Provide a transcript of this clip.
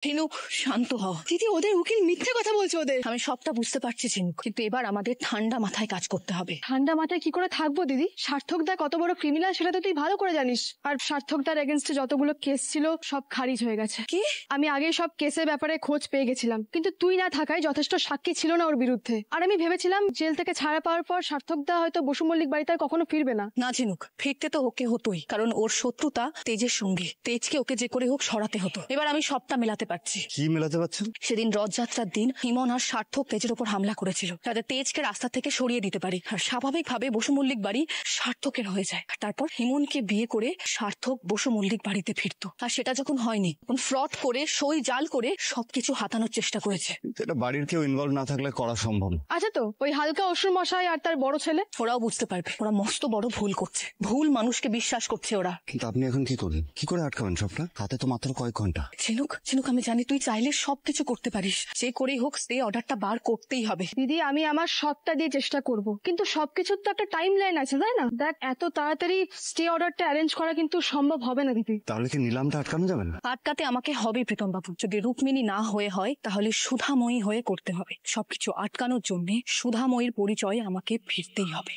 ঝিনুক, শান্ত হও। দিদি, ওদের উকিল মিথ্যে কথা বলছে ওদের। আমি সবটা বুঝতে পারছি ঝিনুক, কিন্তু এবার আমাদের ঠান্ডা মাথায় কাজ করতে হবে। ঠান্ডা মাথায় কি করে থাকবো দিদি? সার্থকদা কত বড় ক্রিমিনাল সেটা তো তুই ভালো করে জানিস। আর সার্থকদার এগেনস্টে যতগুলো কেস ছিল সব খারিজ হয়ে গেছে। কি? আমি আগেই সব কেসের ব্যাপারে খোঁজ পেয়ে গেছিলাম, কিন্তু তুই না থাকায় যথেষ্ট সাক্ষী ছিল না ওর বিরুদ্ধে। আর আমি ভেবেছিলাম জেল থেকে ছাড়া পাওয়ার পর সার্থকদা হয়তো বসু মল্লিক বাড়িতে আর কখনো ফিরবে না। না ঝিনুক, ফিরতে তো ওকে হতোই, কারণ ওর শত্রুতা তেজের সঙ্গে। তেজকে ওকে যে করে হোক সরাতে হতো। এবার আমি সবটা মেলাতে পারছি। কি মেলাতে পারছেন? সেদিন রথযাত্রার দিন হিমন আর সার্থক তেজের উপর হামলা করেছিল, যাতে তেজকে রাস্তা থেকে সরিয়ে দিতে পারি। আর স্বাভাবিকভাবে বসু মল্লিক বাড়ি সার্থকের হয়ে যায়। আর তারপর হিমনকে বিয়ে করে সার্থক বসু মল্লিক বাড়িতে ফিরতো। আর সেটা যখন হয়নি, তখন ফ্রড করে সই জাল করে সবকিছু হাতানোর চেষ্টা করেছে। এটা বাড়ির কেউ ইনভলভ না থাকলে করা সম্ভব। আচ্ছা, তো ওই হালকা অসুর মশাই আর তার বড় ছেলে? ওরাও বুঝতে পারবে ওরা মস্ত বড় ভুল করছে। ভুল মানুষকে বিশ্বাস করছে ওরা। কিন্তু আপনি এখন কি করবেন? কি করে আটকাবেন সবটা? হাতে তো মাত্র কয়েক ঘন্টা। ঝিনুক, আমি জানি তুই চাইলে সবকিছু করতে পারিস। যে করেই হোক স্টে অর্ডারটা বার করতেই হবে। দিদি, আমি আমার সবটা দিয়ে চেষ্টা করব, কিন্তু সবকিছুর তো একটা টাইম লাইন আছে, তাই না? দেখ, এত তাড়াতাড়ি স্টে অর্ডারটা অ্যারেঞ্জ করা কিন্তু সম্ভব হবে না দিদি। তাহলে কি নিলামটা আটকানো যাবে না? আটকাতে আমাকে হবে প্রীতম বাবু। যদি রুক্মিণী না হয়ে হয়, তাহলে সুধাময়ী হয়ে করতে হবে। সবকিছু আটকানোর জন্য সুধাময়ীর পরিচয় আমাকে ফিরতেই হবে।